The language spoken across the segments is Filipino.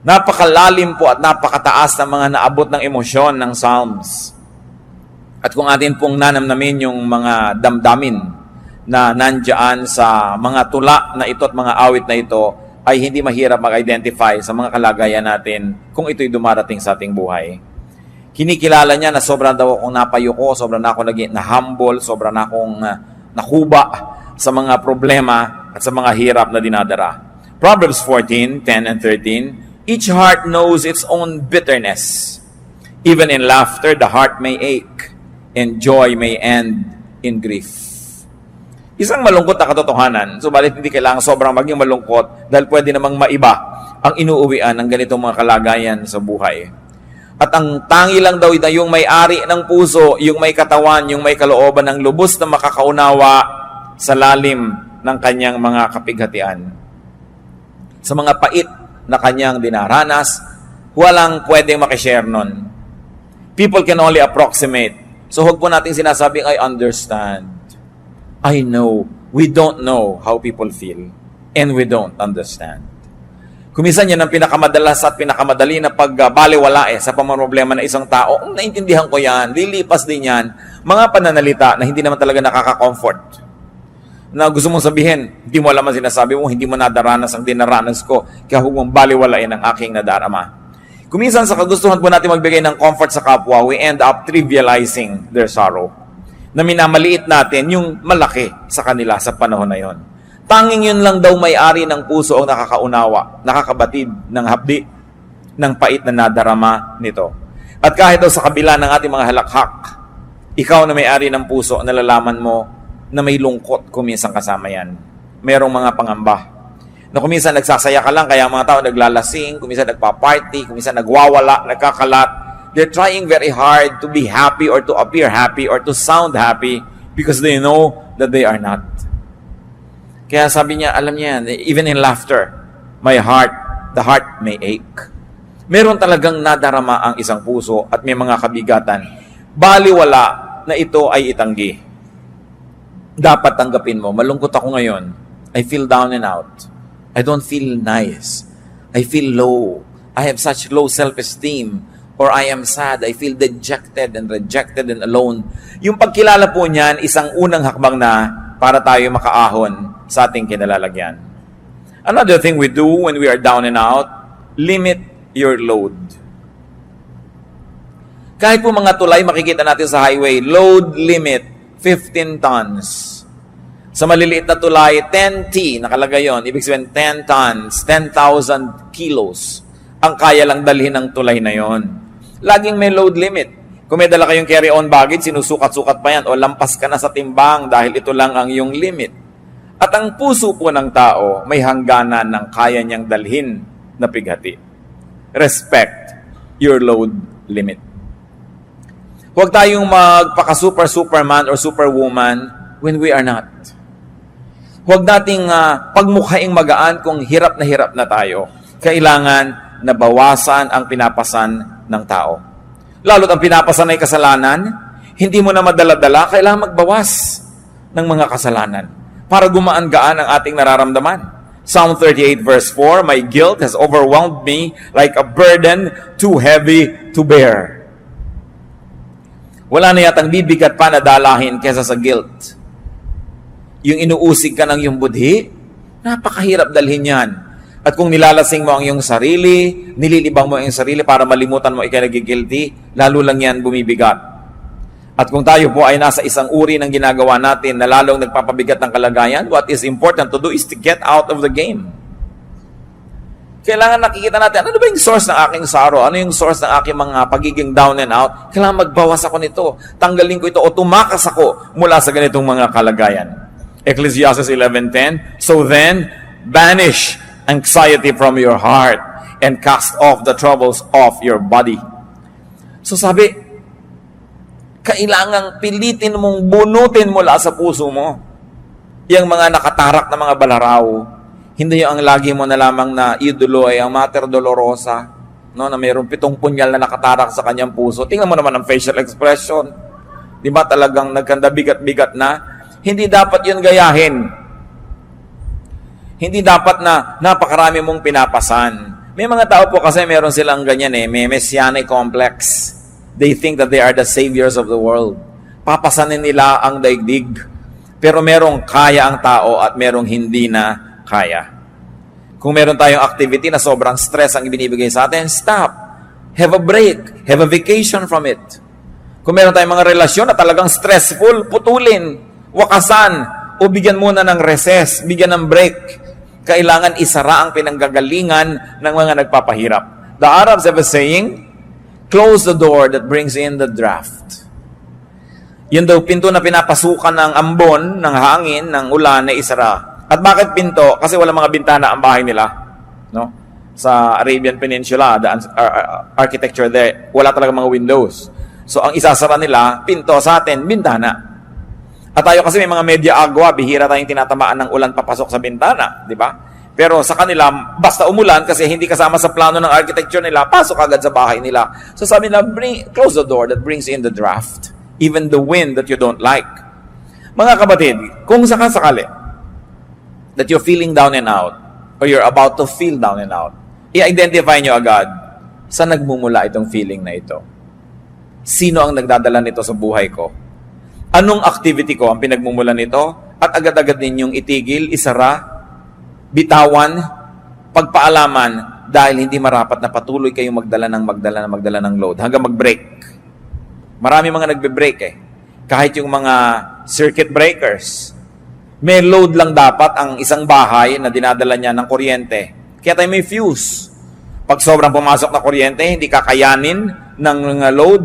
Napakalalim po at napakataas ng mga naabot ng emosyon ng Psalms. At kung atin pong nanamnamin yung mga damdamin na nandyan sa mga tula na ito at mga awit na ito, ay hindi mahirap mag-identify sa mga kalagayan natin kung ito'y dumarating sa ating buhay. Kinikilala niya na sobrang daw akong napayuko, sobrang na ako naging na-humble, sobrang na akong nakuba sa mga problema at sa mga hirap na dinadara. Proverbs 14:10 and 13, each heart knows its own bitterness. Even in laughter, the heart may ache, and joy may end in grief. Isang malungkot na katotohanan, subalit hindi kailangan sobrang maging malungkot dahil pwede namang maiba ang inuuwian ng ganitong mga kalagayan sa buhay. At ang tangi lang daw na yung may-ari ng puso, yung may katawan, yung may kalooban ng lubos na makakaunawa sa lalim ng kanyang mga kapighatian. Sa mga pait na kanyang dinaranas, walang pwedeng makishare nun. People can only approximate. So huwag po natin sinasabing, I understand. I know. We don't know how people feel. And we don't understand. Kuminsan yan ang pinakamadalas at pinakamadali na pagbaliwala sa pamamroblema ng isang tao. Naintindihan ko yan. Lilipas din yan. Mga pananalita na hindi naman talaga nakaka-comfort. Na gusto mong sabihin, hindi mo alam ang sinasabi mo, hindi mo nadaranas ang dinaranas ko, kaya huwag mong baliwalain ang aking nadarama. Kuminsan sa kagustuhan po natin magbigay ng comfort sa kapwa, we end up trivializing their sorrow. Na minamaliit natin yung malaki sa kanila sa panahon na yon. Tanging yun lang daw may-ari ng puso ang nakakaunawa, nakakabatid ng hapdi, ng pait na nadarama nito. At kahit daw sa kabila ng ating mga halakhak, ikaw na may-ari ng puso, nalalaman mo na may lungkot kuminsan kasama yan. Merong mga pangamba. Na kuminsan nagsasaya ka lang, kaya mga tao naglalasing, kuminsan nagpa-party, kuminsan nagwawala, nagkakalat. They're trying very hard to be happy or to appear happy or to sound happy because they know that they are not. Kaya sabi niya, alam niya, even in laughter, the heart may ache. Meron talagang nadarama ang isang puso at may mga kabigatan. Baliwala na ito ay itanggi. Dapat tanggapin mo, malungkot ako ngayon. I feel down and out. I don't feel nice. I feel low. I have such low self-esteem. Or I am sad. I feel dejected and rejected and alone. Yung pagkilala po niyan, isang unang hakbang na para tayo makaahon sa ating kinalalagyan. Another thing we do when we are down and out, limit your load. Kahit po mga tulay, makikita natin sa highway, load limit, 15 tons. Sa maliliit na tulay, 10T, nakalagay yun. Ibig sabihin, 10 tons, 10,000 kilos ang kaya lang dalhin ng tulay na yon. Laging may load limit. Kung may dala kayong carry-on baggage, sinusukat-sukat pa yan o lampas ka na sa timbang dahil ito lang ang iyong limit. At ang puso po ng tao may hangganan ng kaya niyang dalhin na pighati. Respect your load limit. Huwag tayong magpaka-superman or superwoman when we are not. Huwag nating pagmukhaing magaan kung hirap na tayo. Kailangan na bawasan ang pinapasan ng tao. Lalo't ang pinapasan ay kasalanan, hindi mo na madala-dala, kailangan magbawas ng mga kasalanan para gumaan-gaan ang ating nararamdaman. Psalm 38 verse 4, my guilt has overwhelmed me like a burden too heavy to bear. Wala na yatang bibigat pa na dalahin kesa sa guilt. Yung inuusig ka ng yung budhi, napakahirap dalhin yan. At kung nilalasing mo ang iyong sarili, nililibang mo ang iyong sarili para malimutan mo ikaw nagigilty, lalo lang yan bumibigat. At kung tayo po ay nasa isang uri ng ginagawa natin na lalong nagpapabigat ng kalagayan, what is important to do is to get out of the game. Kailangan nakikita natin, ano ba yung source ng aking sorrow? Ano yung source ng aking mga pagiging down and out? Kailangan magbawas ako nito. Tanggalin ko ito o tumakas ako mula sa ganitong mga kalagayan. Ecclesiastes 11:10, so then, banish anxiety from your heart and cast off the troubles of your body. So sabi, kailangang pilitin mong bunutin mula sa puso mo yung mga nakatarak na mga balaraw. Hindi yung ang lagi mo na lamang na idolo ay ang Mater Dolorosa, no, na mayroong 7 punyal na nakatarak sa kanyang puso. Tingnan mo naman ang facial expression. Di ba talagang nagkanda bigat-bigat na? Hindi dapat yun gayahin. Hindi dapat na napakarami mong pinapasan. May mga tao po kasi meron silang ganyan may messianic complex. They think that they are the saviors of the world. Papasanin nila ang daigdig. Pero merong kaya ang tao at merong hindi na kaya. Kung meron tayong activity na sobrang stress ang ibinibigay sa atin, stop. Have a break. Have a vacation from it. Kung meron tayong mga relasyon na talagang stressful, putulin, wakasan, o bigyan muna ng recess, bigyan ng break. Kailangan isara ang pinanggagalingan ng mga nagpapahirap. The Arabs have a saying, close the door that brings in the draft. Yun daw pinto na pinapasukan ng ambon, ng hangin, ng ulan na isara. At bakit pinto? Kasi wala mga bintana ang bahay nila. No? Sa Arabian Peninsula, the architecture there, wala talaga mga windows. So ang isasara nila, pinto, sa atin, bintana. At tayo kasi may mga media agwa, bihira tayong tinatamaan ng ulan papasok sa bintana, di ba? Pero sa kanila, basta umulan kasi hindi kasama sa plano ng architecture nila, pasok agad sa bahay nila. So sabi nila, close the door that brings in the draft, even the wind that you don't like. Mga kapatid, kung sakasakali that you're feeling down and out, or you're about to feel down and out, i-identify nyo agad saan nagmumula itong feeling na ito. Sino ang nagdadala nito sa buhay ko? Anong activity ko ang pinagmumulan nito? At agad-agad ninyong itigil, isara, bitawan, pagpaalaman dahil hindi marapat na patuloy kayong magdala ng load hanggang mag-break. Marami mga nagbe-break Kahit yung mga circuit breakers. May load lang dapat ang isang bahay na dinadala niya ng kuryente. Kaya tayo may fuse. Pag sobrang pumasok na kuryente, hindi kakayanin ng load,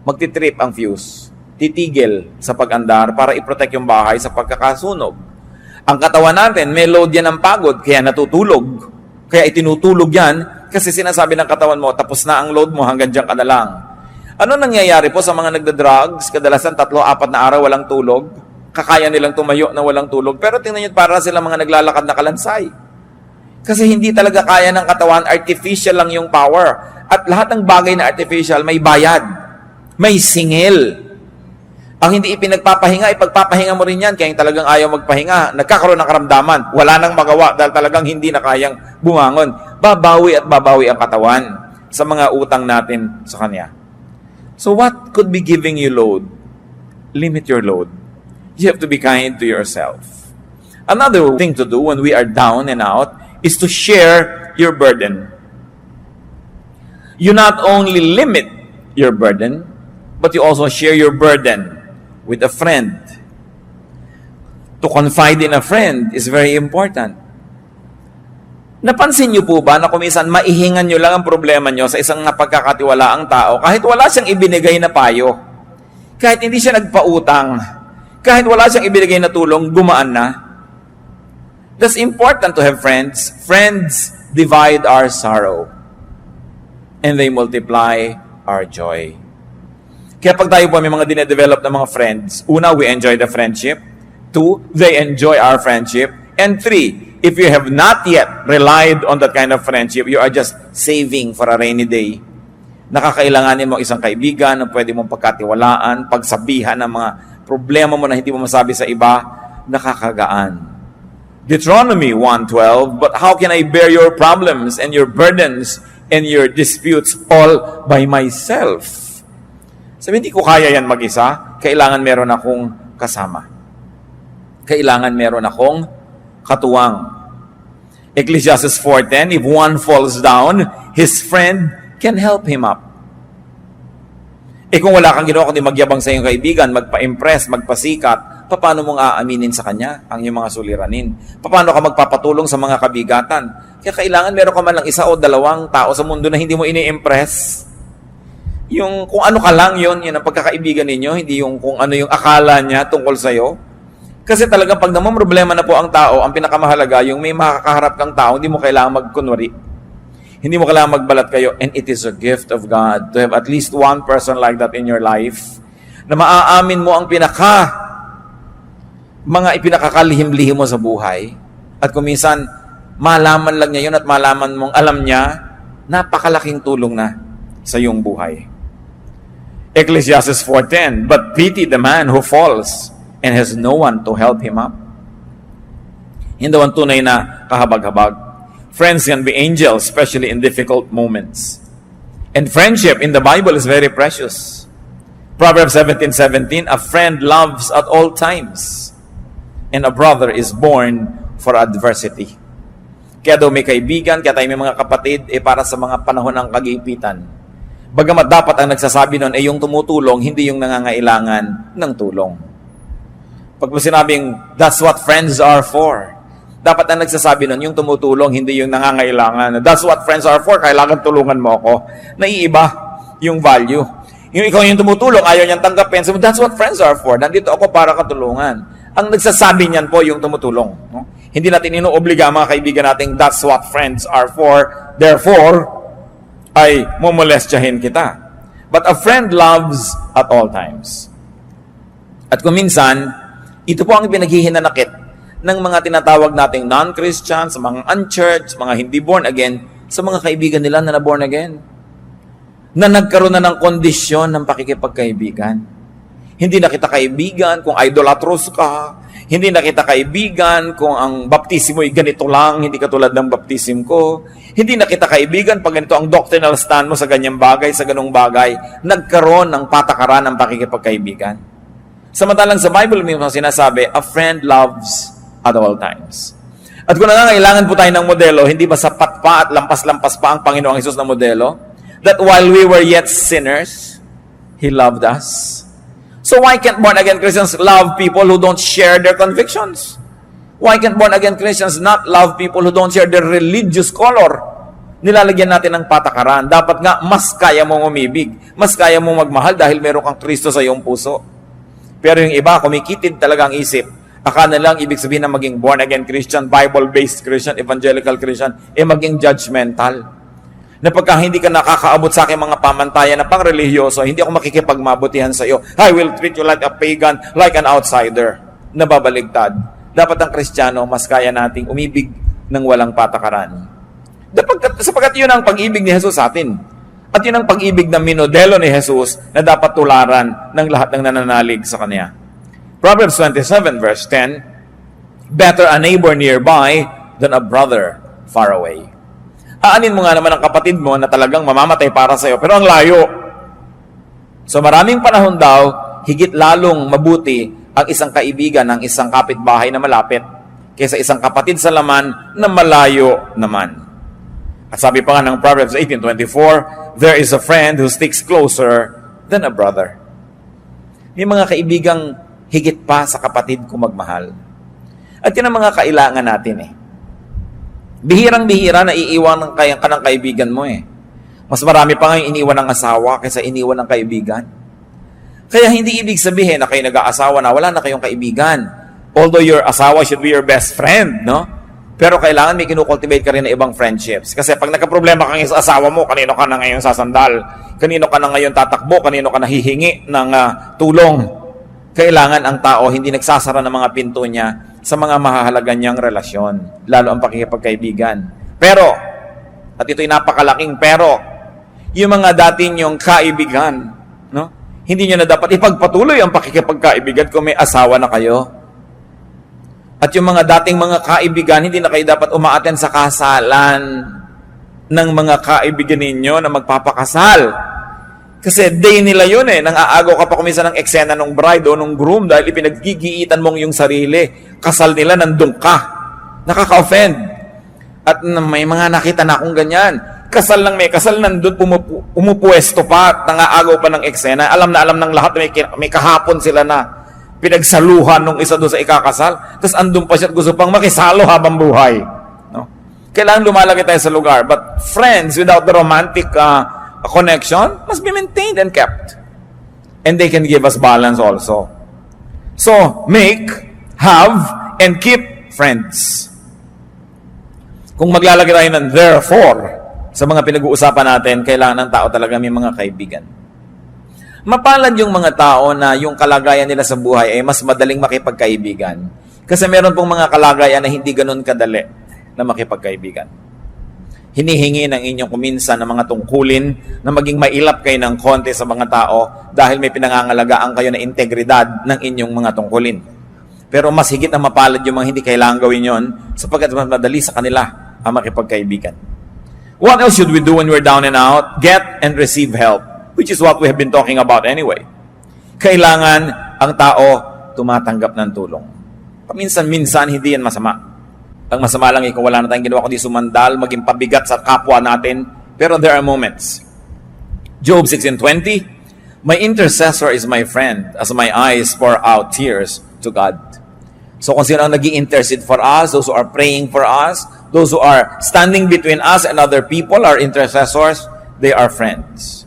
magtitrip ang fuse. Titigil sa pag-andar para i-protect yung bahay sa pagkakasunog. Ang katawan natin, may load yan ng pagod, kaya natutulog. Kaya itinutulog yan, kasi sinasabi ng katawan mo, tapos na ang load mo, hanggang dyan ka na lang. Ano nangyayari po sa mga nagda-drugs? Kadalasan 3-4 na araw walang tulog. Kakaya nilang tumayo na walang tulog. Pero tingnan nyo, para sila mga naglalakad na kalansay. Kasi hindi talaga kaya ng katawan, artificial lang yung power. At lahat ng bagay na artificial, may bayad. May singil. Ang hindi ipinagpapahinga, ipagpapahinga mo rin yan. Kaya yung talagang ayaw magpahinga, nagkakaroon ng karamdaman. Wala nang magawa dahil talagang hindi na kayang bumangon. Babawi at babawi ang katawan sa mga utang natin sa Kanya. So what could be giving you load? Limit your load. You have to be kind to yourself. Another thing to do when we are down and out is to share your burden. You not only limit your burden, but you also share your burden with a friend. To confide in a friend is very important. Napansin niyo po ba na kuminsan maihingan niyo lang ang problema niyo sa isang napagkakatiwalaang tao kahit wala siyang ibinigay na payo, kahit hindi siya nagpautang, kahit wala siyang ibinigay na tulong, gumaan na? That's important to have friends. Friends divide our sorrow and they multiply our joy. Kaya pag tayo po may mga dinedevelop na mga friends, una, we enjoy the friendship. 2, they enjoy our friendship. And 3, if you have not yet relied on that kind of friendship, you are just saving for a rainy day. Nakakailanganin mo isang kaibigan na pwede mong pagkatiwalaan, pagsabihan ng mga problema mo na hindi mo masabi sa iba, nakakagaan. Deuteronomy 1:12, but how can I bear your problems and your burdens and your disputes all by myself? Sabi, hindi ko kaya yan mag-isa. Kailangan meron akong kasama. Kailangan meron akong katuwang. Ecclesiastes 4:10, if one falls down, his friend can help him up. Kung wala kang ginawa kundi magyabang sa iyong kaibigan, magpa-impress, magpasikat, paano mong aaminin sa kanya ang iyong mga suliranin? Paano ka magpapatulong sa mga kabigatan? Kaya kailangan meron ka man lang 1 o 2 tao sa mundo na hindi mo ini-impress. Yung kung ano ka lang yun ang pagkakaibigan ninyo, hindi yung kung ano yung akala niya tungkol sa'yo. Kasi talagang pag naman problema na po ang tao, ang pinakamahalaga, yung may makakaharap kang tao, hindi mo kailangan magkunwari. Hindi mo kailangan magbalat kayo. And it is a gift of God to have at least one person like that in your life na maaamin mo ang mga ipinakakalihim-lihim mo sa buhay. At kung minsan, malaman lang niya yun at malaman mong alam niya, napakalaking tulong na sa iyong buhay. Ecclesiastes 4:10, but pity the man who falls and has no one to help him up. Hindi daw ang tunay na kahabag-habag. Friends can be angels, especially in difficult moments. And friendship in the Bible is very precious. Proverbs 17:17, a friend loves at all times, and a brother is born for adversity. Kaya daw may kaibigan, kaya tayo may mga kapatid, para sa mga panahon ng kagipitan. Bagamat dapat ang nagsasabi nun ay yung tumutulong, hindi yung nangangailangan ng tulong. Pag sinabing, that's what friends are for, dapat ang nagsasabi nun, yung tumutulong, hindi yung nangangailangan. That's what friends are for, kailangan tulungan mo ako. Naiiba yung value. Yung ikaw yung tumutulong, ayaw niyang tanggapin. So, that's what friends are for. Nandito ako para katulungan. Ang nagsasabi niyan po yung tumutulong. No? Hindi natin inuobliga mga kaibigan natin, that's what friends are for. Therefore, ay mumolestyahin kita. But a friend loves at all times. At kung minsan, ito po ang pinaghihinanakit ng mga tinatawag nating non-Christians, mga unchurched, mga hindi born again, sa mga kaibigan nila na na-born again. Na nagkaroon na ng kondisyon ng pakikipagkaibigan. Hindi na kita kaibigan kung idolatros ka. Hindi na kita kaibigan kung ang baptismo ay ganito lang, hindi katulad ng baptism ko. Hindi na kita kaibigan pag ganito ang doctrinal stand mo sa ganyang bagay, sa ganung bagay. Nagkaroon ng patakaran ng pakikipagkaibigan. Samantalang sa Bible mismo sinasabi, a friend loves at all times. At kung nangangailangan po tayo ng modelo, hindi ba sapat pa at lampas-lampas pa ang Panginoong Hesus na modelo? That while we were yet sinners, He loved us. So why can't born-again Christians love people who don't share their convictions? Why can't born-again Christians not love people who don't share their religious color? Nilalagyan natin ng patakaran. Dapat nga, mas kaya mong umibig. Mas kaya mong magmahal dahil meron kang Kristo sa iyong puso. Pero yung iba, kumikitid talaga ang isip. Akala lang, ibig sabihin na maging born-again Christian, Bible-based Christian, evangelical Christian, maging judgmental. Na pagka hindi ka nakakaabot sa aking mga pamantayan na pang-religyoso, hindi ako makikipagmabutihan sa iyo. I will treat you like a pagan, like an outsider. Nababaligtad. Dapat ang Kristiyano, mas kaya nating umibig ng walang patakaran. Sapagkat yun ang pag-ibig ni Jesus sa atin. At yun ang pag-ibig na minodelo ni Jesus na dapat tularan ng lahat ng nananalig sa Kanya. Proverbs 27 verse 10, better a neighbor nearby than a brother far away. Aanin mo nga naman ang kapatid mo na talagang mamamatay para sa iyo, pero ang layo. So maraming panahon daw, higit lalong mabuti ang isang kaibigan ng isang kapitbahay na malapit kaysa isang kapatid sa laman na malayo naman. At sabi pa nga ng Proverbs 18:24, there is a friend who sticks closer than a brother. May mga kaibigang higit pa sa kapatid kung magmahal. At yun ang mga kailangan natin Bihirang-bihira na iiwan ka ng kaibigan mo Mas marami pa ngayon iniwan ng asawa kaysa iniwan ng kaibigan. Kaya hindi ibig sabihin na kayo nag-aasawa na wala na kayong kaibigan. Although your asawa should be your best friend, no? Pero kailangan may kinukultivate ka rin ng ibang friendships. Kasi pag nagka-problema ka ngayon sa asawa mo, kanino ka na ngayon sasandal? Kanino ka na ngayon tatakbo? Kanino ka na hihingi ng tulong? Kailangan ang tao hindi nagsasara ng mga pinto niya sa mga mahahalaga niyang relasyon, lalo ang pakikipagkaibigan. Pero, at ito'y napakalaking pero, yung mga dati niyong kaibigan, no? Hindi niyo na dapat ipagpatuloy ang pakikipagkaibigan kung may asawa na kayo. At yung mga dating mga kaibigan, hindi na kayo dapat umaaten sa kasalan ng mga kaibigan ninyo na magpapakasal. Kasi day nila yun nang aagaw ka pa kuminsan ng eksena ng bride o ng groom dahil ipinaggigiitan mong yung sarili. Kasal nila, nandun ka. Nakaka-offend. At may mga nakita na akong ganyan. Kasal lang may kasal, nandun pumupuesto pa at nangaagaw pa ng eksena. Alam na alam ng lahat, may kahapon sila na pinagsaluhan nung isa doon sa ikakasal. Tapos andun pa siya at gusto pang makisalo habang buhay. No? Kailangan lumalaki tayo sa lugar. But friends without the romantic a connection must be maintained and kept. And they can give us balance also. So, make, have, and keep friends. Kung maglalagay tayo ng therefore sa mga pinag-uusapan natin, kailangan ng tao talaga may mga kaibigan. Mapalad yung mga tao na yung kalagayan nila sa buhay ay mas madaling makipagkaibigan. Kasi meron pong mga kalagayan na hindi ganun kadali na makipagkaibigan. Hinihingi ng inyong kuminsan ng mga tungkulin na maging mailap kayo ng konti sa mga tao dahil may pinangangalagaan kayo na integridad ng inyong mga tungkulin. Pero mas higit na mapalad yung mga hindi kailangan gawin yon sapagkat mas madali sa kanila ang makipagkaibigan. What else should we do when we're down and out? Get and receive help, which is what we have been talking about anyway. Kailangan ang tao tumatanggap ng tulong. Paminsan-minsan, hindi yan masama. Ang masama lang kung wala na tayong ginawa kundi sumandal, maging pabigat sa kapwa natin. Pero there are moments. Job 16:20, my intercessor is my friend as my eyes pour out tears to God. So kung sino ang nag-i-intercede for us, those who are praying for us, those who are standing between us and other people, our intercessors, they are friends.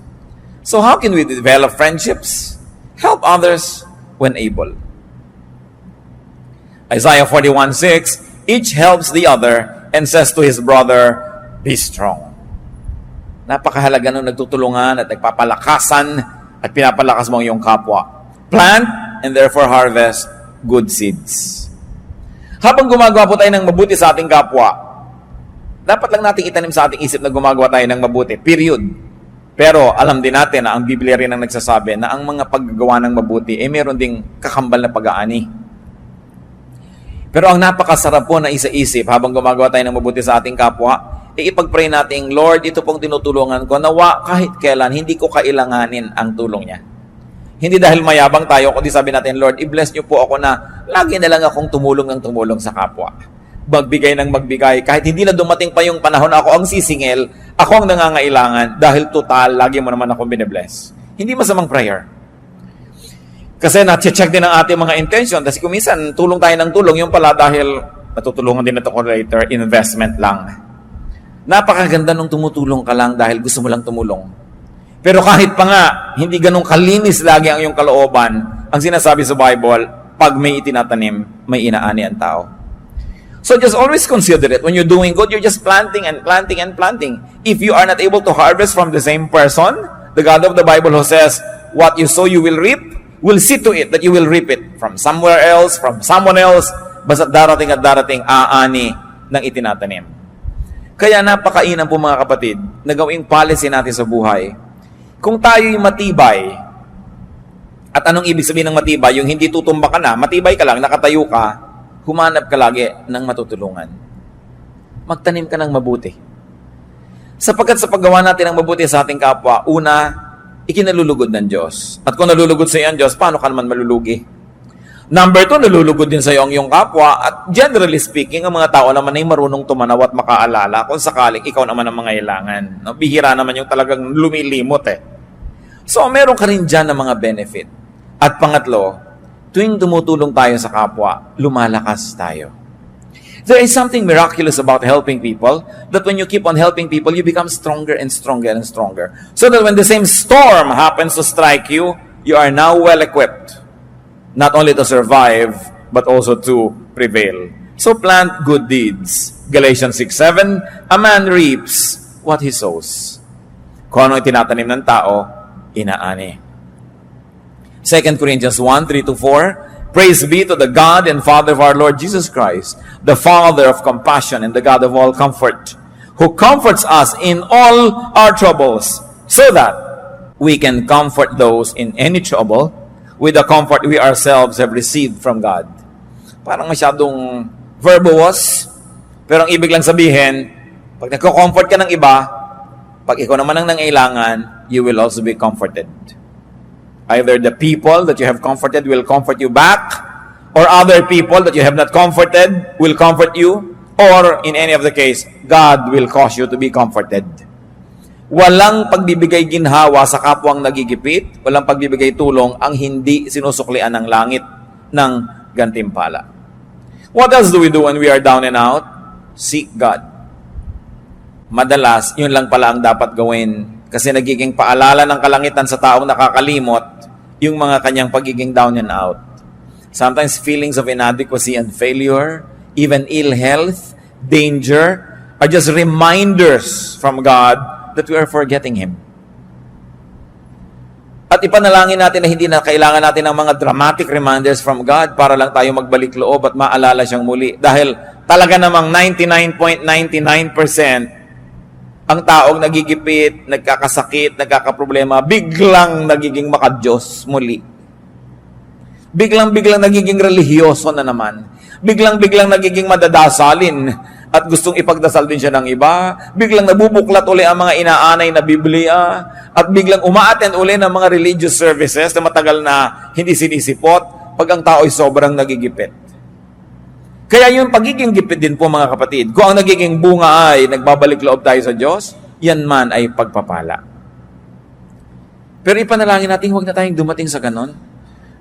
So how can we develop friendships? Help others when able. Isaiah 41:6, each helps the other and says to his brother, be strong. Napakahalaga nung nagtutulungan at nagpapalakasan at pinapalakas mo ang iyong kapwa. Plant and therefore harvest good seeds. Habang gumagawa po tayo ng mabuti sa ating kapwa, dapat lang nating itanim sa ating isip na gumagawa tayo ng mabuti. Period. Pero alam din natin na ang Biblia rin ang nagsasabi na ang mga paggagawa ng mabuti meron ding kakambal na pag-aani. Pero ang napakasarap po na isa-isip habang gumagawa tayo ng mabuti sa ating kapwa, ipag-pray natin, Lord, ito pong tinutulungan ko, nawa kahit kailan, hindi ko kailanganin ang tulong niya. Hindi dahil mayabang tayo, kundi sabi natin, Lord, i-bless niyo po ako na lagi na lang akong tumulong ng tumulong sa kapwa. Magbigay ng magbigay. Kahit hindi na dumating pa yung panahon na ako ang sisingil, ako ang nangangailangan dahil total, lagi mo naman akong binibless. Hindi masamang prayer. Kasi na-check din ang ating mga intention. Kasi kung minsan, tulong tayo ng tulong, yung pala dahil natutulungan din ito ko later, investment lang. Napakaganda nung tumutulong ka lang dahil gusto mo lang tumulong. Pero kahit pa nga, hindi ganun kalinis lagi ang iyong kalooban, ang sinasabi sa Bible, pag may itinatanim, may inaani ang tao. So just always consider it. When you're doing good, you're just planting and planting and planting. If you are not able to harvest from the same person, the God of the Bible who says, what you sow you will reap, will see to it that you will reap it from somewhere else, from someone else, basta darating at darating aani ng itinatanim. Kaya napakainam po mga kapatid, na gawing policy natin sa buhay. Kung tayo'y matibay, at anong ibig sabihin ng matibay? Yung hindi tutumba ka na, matibay ka lang, nakatayo ka, humanap ka lagi ng matutulungan. Magtanim ka ng mabuti. Sapagkat sa paggawa natin ng mabuti sa ating kapwa, una, ikinalulugod ng Diyos. At kung nalulugod sa iyo ang Diyos, paano ka naman malulugi? Number 2, nalulugod din sa iyo ang iyong kapwa. At generally speaking, ang mga tao naman ay marunong tumanaw at makaalala kung sakaling ikaw naman ang mangailangan. No? Bihira naman yung talagang lumilimot So, meron ka rin dyan ng mga benefit. At pangatlo, tuwing tumutulong tayo sa kapwa, lumalakas tayo. There is something miraculous about helping people, that when you keep on helping people, you become stronger and stronger and stronger. So that when the same storm happens to strike you, you are now well-equipped. Not only to survive, but also to prevail. So plant good deeds. Galatians 6:7, a man reaps what he sows. Kung ano itinatanim ng tao, inaani. 2 Corinthians 1:3-4, praise be to the God and Father of our Lord Jesus Christ, the Father of compassion and the God of all comfort, who comforts us in all our troubles, so that we can comfort those in any trouble with the comfort we ourselves have received from God. Parang masyadong verbose, pero ang ibig lang sabihin, pag nagko-comfort ka ng iba, pag ikaw naman ang nangailangan, you will also be comforted. Either the people that you have comforted will comfort you back, or other people that you have not comforted will comfort you, or in any of the case, God will cause you to be comforted. Walang pagbibigay ginhawa sa kapwang nagigipit, walang pagbibigay tulong ang hindi sinusuklian ng langit ng gantimpala. What else do we do when we are down and out? Seek God. Madalas, yun lang pala ang dapat gawin kasi nagiging paalala ng kalangitan sa taong nakakalimot yung mga kanyang pagiging down and out. Sometimes feelings of inadequacy and failure, even ill health, danger, are just reminders from God that we are forgetting Him. At ipanalangin natin na hindi na kailangan natin ng mga dramatic reminders from God para lang tayo magbalik loob at maalala siyang muli. Dahil talaga namang 99.99% ang taong nagigipit, nagkakasakit, nagkakaproblema, biglang nagiging makadiyos muli. Biglang-biglang nagiging relihiyoso na naman. Biglang-biglang nagiging madadasalin. at gustong ipagdasal din siya ng iba, biglang nabubuklat uli ang mga inaanay na Biblia, at biglang umaattend uli ng mga religious services na matagal na hindi sinisipot pag ang tao ay sobrang nagigipit. Kaya yung pagiging gipit din po mga kapatid, kung ang nagiging bunga ay nagbabalik loob tayo sa Diyos, yan man ay pagpapala. Pero ipanalangin natin, huwag na tayong dumating sa ganon,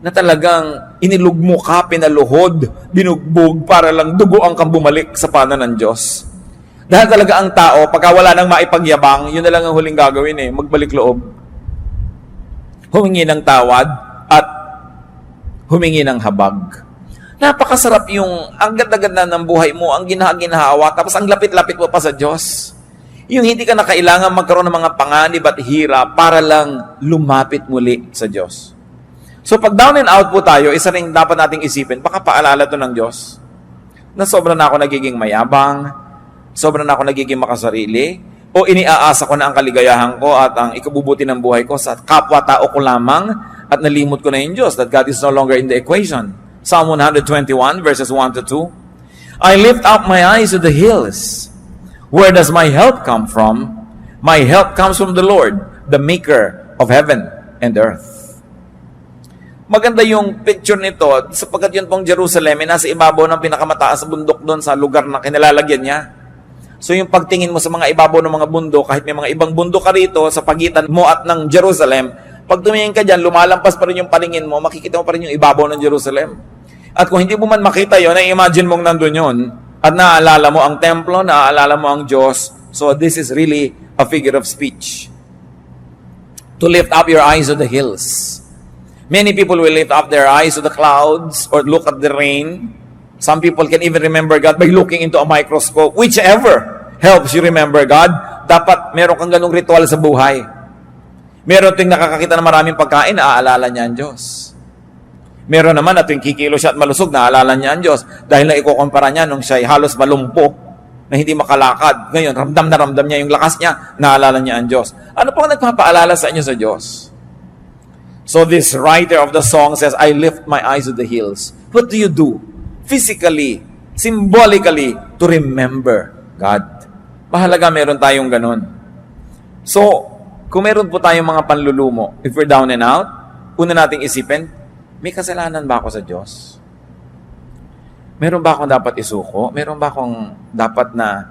na talagang inilugmo ka, pinaluhod, binugbog para lang dugo ang kang bumalik sa panan ng Diyos. Dahil talaga ang tao, pagka wala nang maipagyabang, yun na lang ang huling gagawin magbalik loob. Humingi ng tawad at humingi ng habag. Napakasarap yung ang ganda-ganda ng buhay mo, ang ginahawa, tapos ang lapit-lapit mo pa sa Diyos. Yung hindi ka na kailangan magkaroon ng mga panganib at hirap para lang lumapit muli sa Diyos. So pag down and out po tayo, isa rin dapat nating isipin, baka paalala to ng Diyos na sobra na ako nagiging mayabang, sobra na ako nagiging makasarili, o iniaasa ko na ang kaligayahan ko at ang ikabubuti ng buhay ko sa kapwa-tao ko lamang at nalimot ko na yung Diyos, that God is no longer in the equation. Psalm 121 verses 1 to 2. I lift up my eyes to the hills. Where does my help come from? My help comes from the Lord, the maker of heaven and earth. Maganda yung picture nito sapagkat yun pong Jerusalem ay nasa ibabaw ng pinakamataas na bundok doon sa lugar na kinalalagyan niya. So yung pagtingin mo sa mga ibabaw ng mga bundok, kahit may mga ibang bundok ka rito sa pagitan mo at ng Jerusalem, pag tumingin ka dyan, lumalampas pa rin yung paningin mo, makikita mo pa rin yung ibabaw ng Jerusalem. At kung hindi mo man makita yun, na-imagine mong nandun yun, at naaalala mo ang templo, naaalala mo ang Diyos. So this is really a figure of speech. To lift up your eyes to the hills. Many people will lift up their eyes to the clouds or look at the rain. Some people can even remember God by looking into a microscope. Whichever helps you remember God, dapat meron kang ganung ritual sa buhay. Meron ting nakakakita ng maraming pagkain, naaalala niya ang Diyos. Meron naman na tuwing kikilo siya at malusog, naaalala niya ang Diyos. Dahil na ikukumpara niya nung siya ay halos malumpo na hindi makalakad. Ngayon, ramdam na ramdam niya yung lakas niya, naalala niya ang Diyos. Ano pang nagpapaalala sa inyo sa Diyos? So this writer of the song says, I lift my eyes to the hills. What do you do? Physically, symbolically, to remember God. Mahalaga meron tayong ganun. So, kung meron po tayong mga panlulumo, if we're down and out, una nating isipin, may kasalanan ba ako sa Diyos? Meron ba akong dapat isuko? Meron ba akong dapat na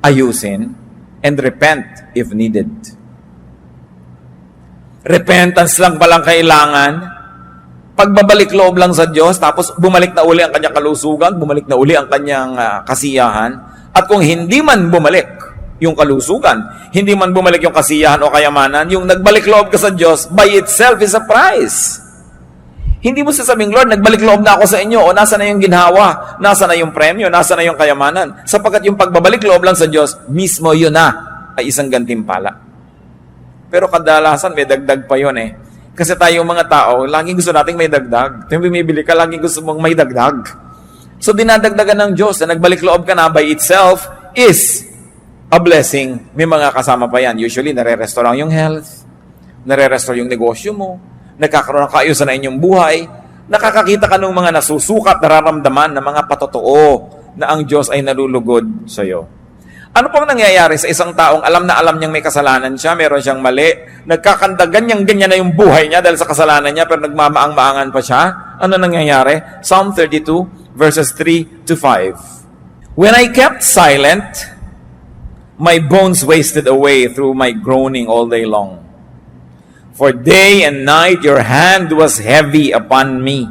ayusin? And repent if needed. Repentance lang palang kailangan. Pagbabalik loob lang sa Diyos, tapos bumalik na uli ang kanyang kalusugan, bumalik na uli ang kanyang kasiyahan. At kung hindi man bumalik yung kalusugan, hindi man bumalik yung kasiyahan o kayamanan, yung nagbalik loob ka sa Diyos, by itself is a prize. Hindi mo sasabing, Lord, nagbalik loob na ako sa inyo, o nasa na yung ginhawa, nasa na yung premyo, nasa na yung kayamanan. Sapagkat yung pagbabalik loob lang sa Diyos, mismo yun na ay isang gantimpala. Pero kadalasan may dagdag pa yun Kasi tayong mga tao, laging gusto nating may dagdag. Tuwing bumibili ka, laging gusto mong may dagdag. So dinadagdagan ng Diyos na nagbalik loob ka na by itself is a blessing. May mga kasama pa yan. Usually, nare-restore yung health, nare-restore yung negosyo mo, nagkakaroon ng kaayusan na inyong buhay, nakakakita ka ng mga nasusukat, nararamdaman na mga patotoo na ang Diyos ay nalulugod sa iyo. Ano pang nangyayari sa isang taong alam na alam niyang may kasalanan siya, meron siyang mali, nagkakanda ganyan na yung buhay niya dahil sa kasalanan niya, pero nagmamaang-maangan pa siya? Ano nangyayari? Psalm 32, verses 3 to 5. When I kept silent, my bones wasted away through my groaning all day long. For day and night your hand was heavy upon me.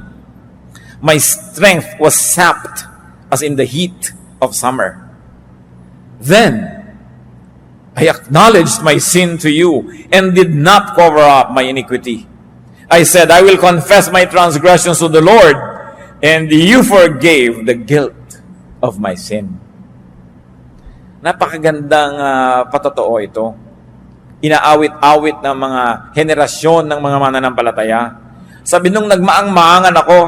My strength was sapped as in the heat of summer. Then I acknowledged my sin to you and did not cover up my iniquity. I said, I will confess my transgressions to the Lord, and you forgave the guilt of my sin. Napakagandang patotoo ito. Inaawit-awit ng mga henerasyon ng mga mananampalataya. Sabi nung nagmaang-maangan ako,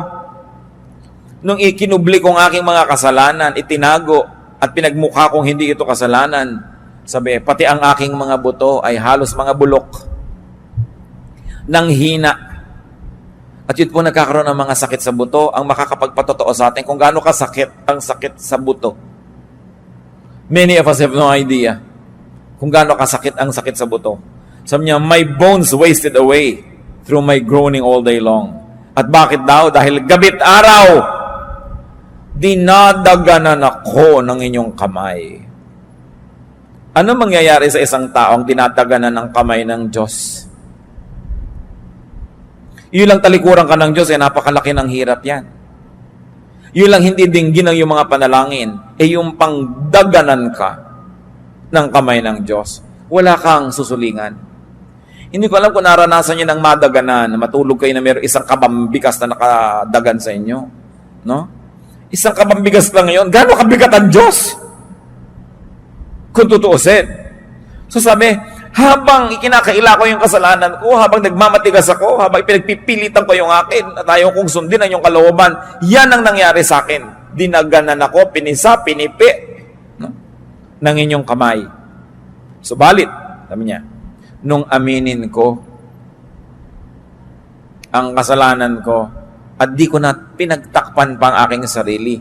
nung ikinubli kong aking mga kasalanan, itinago, at pinagmukha kong hindi ito kasalanan, sabi, pati ang aking mga buto ay halos mga bulok ng hina. At yun po nagkakaroon ng mga sakit sa buto, ang makakapagpatotoo sa atin kung gaano kasakit ang sakit sa buto. Many of us have no idea kung gaano kasakit ang sakit sa buto. Sabi niya, my bones wasted away through my groaning all day long. At bakit daw? Dahil gabit araw, dinadaganan ako ng inyong kamay. Ano mangyayari sa isang taong dinadaganan ng kamay ng Diyos? Yun lang talikuran ka ng Diyos, napakalaki ng hirap yan. Yun lang hindi dinggin ang iyong mga panalangin, yung pangdaganan ka ng kamay ng Diyos. Wala kang susulingan. Hindi ko alam kung naranasan niyo ng madaganan, matulog kayo na mayroong isang kabambigas na nakadagan sa inyo. No? Isang kabambigas lang ngayon. Gaano kabigat ang Diyos? Kung tutuusin. So sabi, habang ikinakaila ko yung kasalanan ko, habang nagmamatigas ako, habang pinagpipilitan ko yung akin, at ayaw kong sundin ang yung kalooban, yan ang nangyari sa akin. Dinaganan ako, pinisa, pinipi, no? ng inyong kamay. Subalit, sabi niya, nung aminin ko ang kasalanan ko, at di ko na pinagtakpan pa ang aking sarili.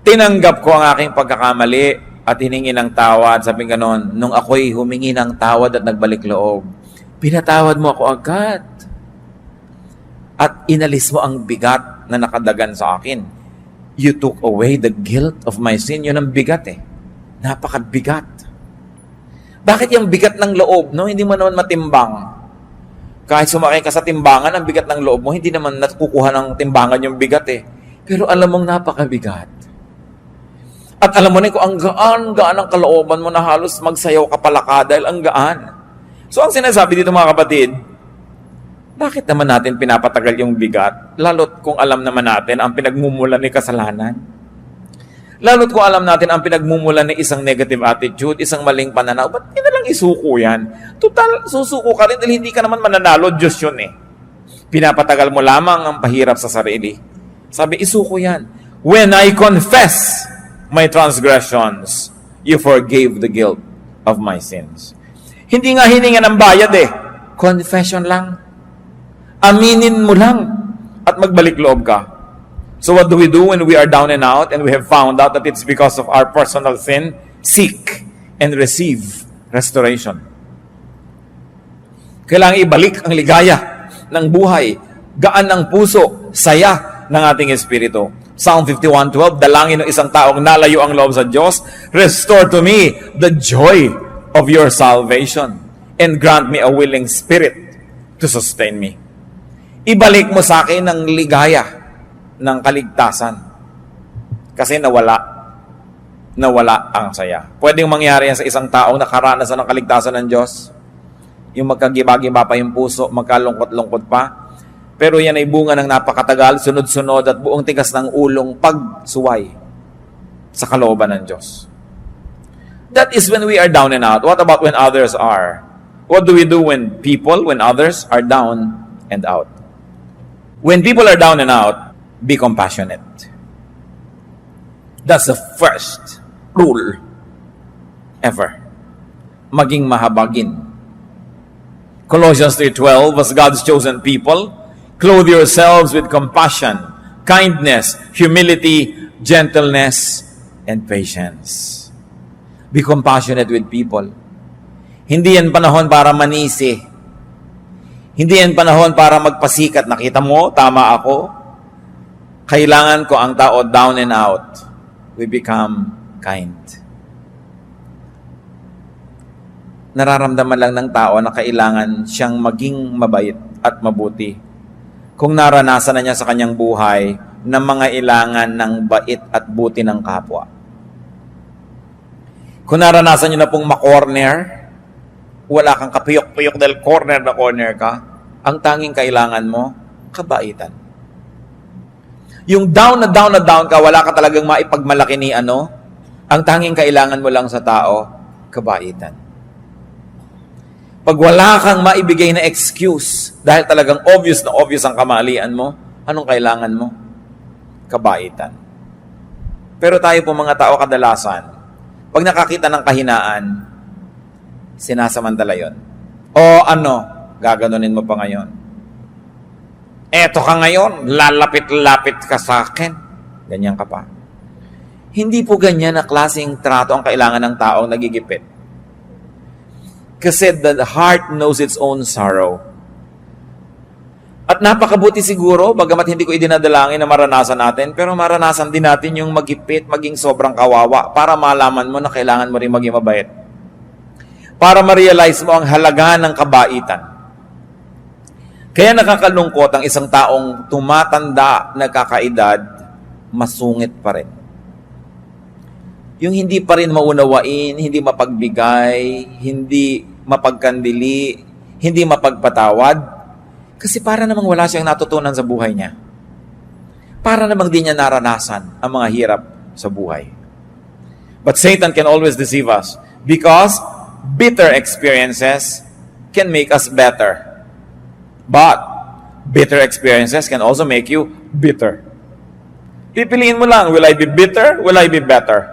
Tinanggap ko ang aking pagkakamali, at hiningi ng tawad. Sabi ganon, nung ako'y humingi ng tawad at nagbalik loob, pinatawad mo ako agad. At inalis mo ang bigat na nakadagan sa akin. You took away the guilt of my sin. Yun ang bigat Napakabigat. Bakit yung bigat ng loob, no? Hindi mo naman matimbang. Kahit sumakay ka sa timbangan, ang bigat ng loob mo, hindi naman nakukuha ng timbangan yung bigat Pero alam mong napakabigat. At alam mo na kung ang gaan ang kalooban mo na halos magsayaw ka palaka dahil ang gaan. So ang sinasabi dito mga kapatid, bakit naman natin pinapatagal yung bigat? Lalo't kung alam naman natin ang pinagmumulan ni kasalanan. Lalo't kung alam natin ang pinagmumulan ni isang negative attitude, isang maling pananaw, ba't hindi na lang isuko yan? Total, susuko ka rin dahil hindi ka naman mananalo, Diyos yun Pinapatagal mo lamang ang pahirap sa sarili. Sabi, isuko yan. When I confess my transgressions, you forgave the guilt of my sins. Hindi nga hininga ng bayad Confession lang. Aminin mo lang at magbalik loob ka. So what do we do when we are down and out and we have found out that it's because of our personal sin? Seek and receive restoration. Kailangan ibalik ang ligaya ng buhay, gaan ng puso, saya ng ating espiritu. Psalm 51:12, dalangin ng isang taong nalayo ang loob sa Diyos, restore to me the joy of your salvation and grant me a willing spirit to sustain me. Ibalik mo sa akin ang ligaya ng kaligtasan. Kasi nawala ang saya. Pwedeng mangyari yan sa isang taong nakaranasan ng kaligtasan ng Diyos. Yung magkagiba-giba pa yung puso, magkalungkot-lungkot pa. Pero yan ay bunga ng napakatagal, sunod-sunod at buong tigas ng ulong pagsuway sa kalooban ng Diyos. That is when we are down and out. What about when others are? What do we do when others are down and out? When people are down and out, be compassionate. That's the first rule ever. Maging mahabagin. Colossians 3:12, as God's chosen people, clothe yourselves with compassion, kindness, humility, gentleness, and patience. Be compassionate with people. Hindi yan panahon para manisi. Hindi yan panahon para magpasikat. Nakita mo, tama ako. Kailangan ko ang tao down and out. We become kind. Nararamdaman lang ng tao na kailangan siyang maging mabait at mabuti. Kung naranasan na niya sa kanyang buhay na mga ilangan ng bait at buti ng kapwa. Kung naranasan niyo na pong makorner, wala kang kapiyok-piyok dahil corner na corner ka, ang tanging kailangan mo, kabaitan. Yung down ka, wala ka talagang maipagmalaki ni ang tanging kailangan mo lang sa tao, kabaitan. Pag wala kang maibigay na excuse, dahil talagang obvious ang kamalian mo, anong kailangan mo? Kabaitan. Pero tayo po mga tao kadalasan, pag nakakita ng kahinaan, sinasamantala yon. O gaganunin mo pa ngayon. Eto ka ngayon, lalapit-lapit ka sa akin. Ganyan ka pa. Hindi po ganyan na klaseng trato ang kailangan ng taong nagigipit. Kasi the heart knows its own sorrow. At napakabuti siguro, bagamat hindi ko idinadalangin na maranasan natin, pero maranasan din natin yung magipit, maging sobrang kawawa, para malaman mo na kailangan mo rin maging mabait. Para ma-realize mo ang halaga ng kabaitan. Kaya nakakalungkot ang isang taong tumatanda, nagkakaedad, masungit pa rin. Yung hindi pa rin maunawain, hindi mapagbigay, hindi mapagkandili, hindi mapagpatawad, kasi para namang wala siyang natutunan sa buhay niya. Para namang di niya naranasan ang mga hirap sa buhay. But Satan can always deceive us because bitter experiences can make us better. But bitter experiences can also make you bitter. Pipiliin mo lang, will I be bitter? Will I be better?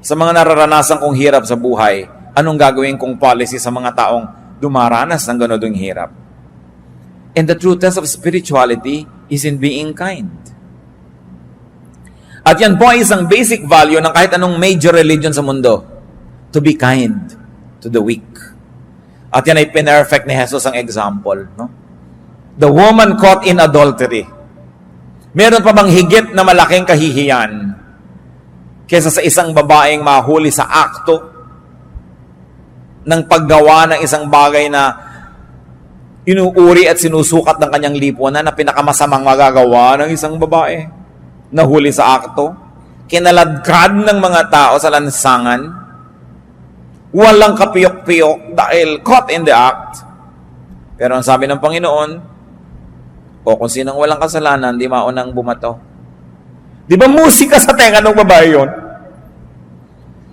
Sa mga nararanasan kong hirap sa buhay, anong gagawin kong policy sa mga taong dumaranas ng ganodong hirap? And the true test of spirituality is in being kind. At yan po ay isang basic value ng kahit anong major religion sa mundo. To be kind to the weak. At yan ay perfect ni Jesus ang example. No? The woman caught in adultery. Meron pa bang higit na malaking kahihiyan kesa sa isang babaeng mahuli sa akto ng paggawa ng isang bagay na inuuri at sinusukat ng kanyang lipunan na pinakamasamang magagawa ng isang babae? Nahuli sa akto, kinaladkad ng mga tao sa lansangan, walang kapiyok-piyok dahil caught in the act. Pero ang sabi ng Panginoon, o kung sinong walang kasalanan, di maunang bumato. Di ba musika sa tenga ng babae yun?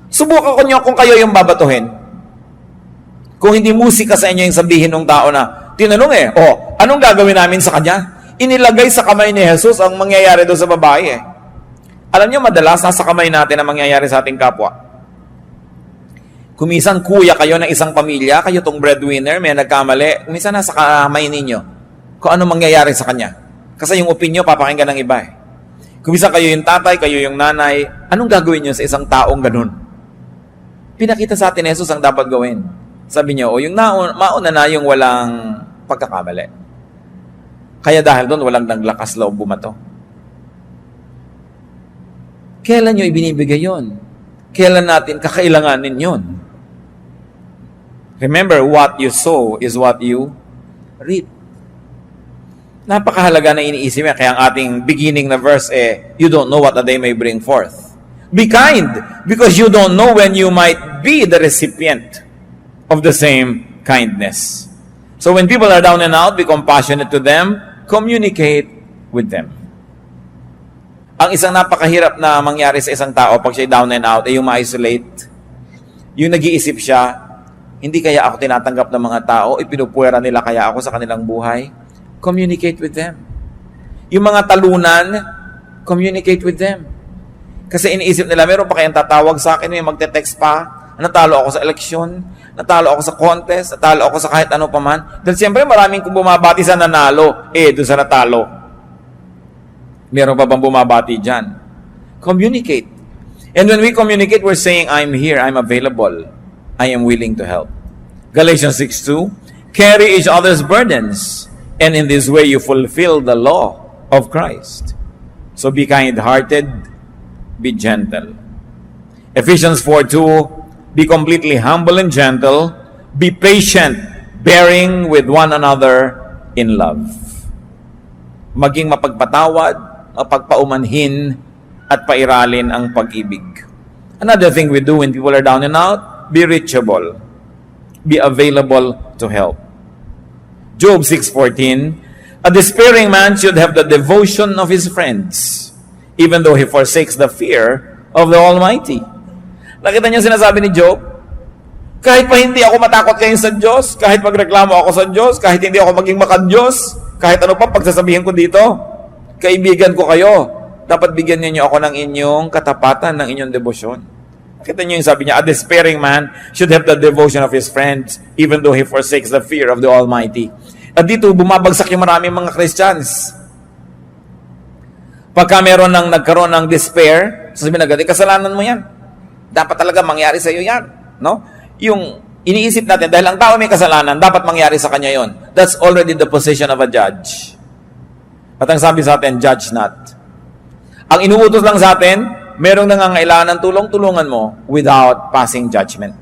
Subukan ko nyo kung kayo yung babatuhin. Kung hindi musika sa inyo yung sabihin ng tao na, tinanong anong gagawin namin sa kanya? Inilagay sa kamay ni Jesus ang mangyayari doon sa babae Alam nyo, madalas nasa kamay natin ang mangyayari sa ating kapwa. Kumisan kuya kayo ng isang pamilya, kayo tong breadwinner, may nagkamali, kumisan nasa kamay ninyo kung ano mangyayari sa kanya. Kasi yung opinyon, papakinggan ng iba eh. Kumisan kayo yung tatay, kayo yung nanay, anong gagawin nyo sa isang taong ganun? Pinakita sa atin, Jesus, ang dapat gawin. Sabi niyo, yung mauna na yung walang pagkakamali. Kaya dahil doon, walang naglakas loob bumato. Kailan nyo ibinibigay yun? Kailan natin kakailanganin yun? Remember, what you sow is what you reap. Napakahalaga na iniisip niya. Kaya ang ating beginning na verse you don't know what a day may bring forth. Be kind, because you don't know when you might be the recipient of the same kindness. So when people are down and out, be compassionate to them, communicate with them. Ang isang napakahirap na mangyari sa isang tao pag siya down and out ay yung ma-isolate. Yung nag-iisip siya, hindi kaya ako tinatanggap ng mga tao, ipinupuwera nila kaya ako sa kanilang buhay. Communicate with them. Yung mga talunan, communicate with them. Kasi iniisip nila, meron pa kayang tatawag sa akin, may magte-text pa, natalo ako sa eleksyon, natalo ako sa contest, natalo ako sa kahit ano pa man. Dahil siyempre maraming kung bumabati sa nanalo, doon sa natalo. Meron pa bang bumabati dyan? Communicate. And when we communicate, we're saying, I'm here, I'm available, I am willing to help. Galatians 6:2, carry each other's burdens, and in this way you fulfill the law of Christ. So be kind-hearted, be gentle. Ephesians 4:2, be completely humble and gentle, be patient, bearing with one another in love. Maging mapagpatawad, mapagpaumanhin, at pairalin ang pag-ibig. Another thing we do when people are down and out, be reachable. Be available to help. Job 6:14, a despairing man should have the devotion of his friends, even though he forsakes the fear of the Almighty. Nakita niyo sinasabi ni Job? Kahit pa hindi ako matakot kayo sa Diyos, kahit magreklamo ako sa Diyos, kahit hindi ako maging makad-Diyos, kahit ano pa pagsasabihin ko dito, kaibigan ko kayo, dapat bigyan niyo ako ng inyong katapatan, ng inyong debosyon. Nakita niyo yung sabi niya, a despairing man should have the devotion of his friends, even though he forsakes the fear of the Almighty. At dito, bumabagsak yung maraming mga Christians. Pagka nagkaroon ng despair, sasabihin agad, kasalanan mo yan. Dapat talaga mangyari sa iyo yan. No? Yung iniisip natin, dahil ang tao may kasalanan, dapat mangyari sa kanya yon. That's already the position of a judge. At ang sabi sa atin, judge not. Ang inuutos lang sa atin, merong nangangailangan ng tulong-tulungan mo without passing judgment.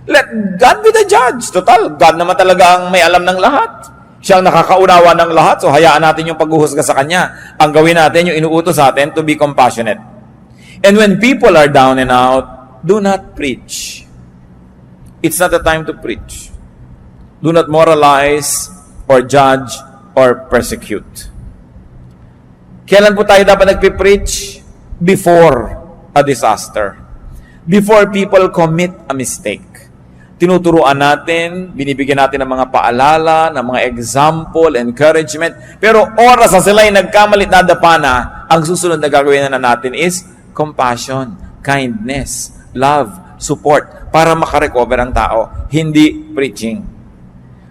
Let God be the judge. Total, God naman talaga ang may alam ng lahat. Siya ang nakakaunawa ng lahat, so hayaan natin yung paghuhusga sa Kanya. Ang gawin natin, yung inuutos sa atin, to be compassionate. And when people are down and out, do not preach. It's not a time to preach. Do not moralize or judge or persecute. Kailan po tayo dapat nagpipreach? Before a disaster. Before people commit a mistake. Tinuturuan natin, binibigyan natin ng mga paalala, ng mga example, encouragement. Pero oras na sila ay nagkamalit na na, ang susunod na gagawin na natin is compassion, kindness, love, support, para makarecover ang tao. Hindi preaching.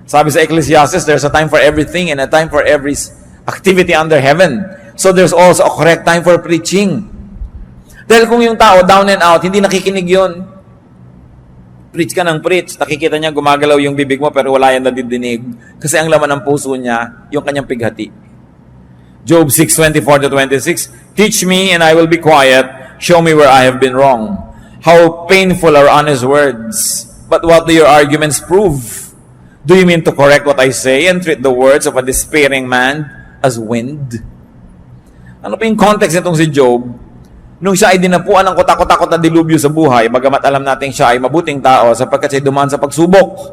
Sabi sa Ecclesiastes, there's a time for everything and a time for every activity under heaven. So there's also a correct time for preaching. Dahil kung yung tao down and out, hindi nakikinig yun. Preach ka ng preach. Nakikita niya gumagalaw yung bibig mo pero wala yan nadidinig. Kasi ang laman ng puso niya, yung kanyang pighati. Job 6:24-26, teach me and I will be quiet. Show me where I have been wrong. How painful are honest words. But what do your arguments prove? Do you mean to correct what I say and treat the words of a despairing man as wind? Ano pa yung context nitong si Job? Nung siya ay dinapuan ng kotak-kotakot na dilubyo sa buhay, bagamat alam natin siya ay mabuting tao sapagkat siya dumaan sa pagsubok.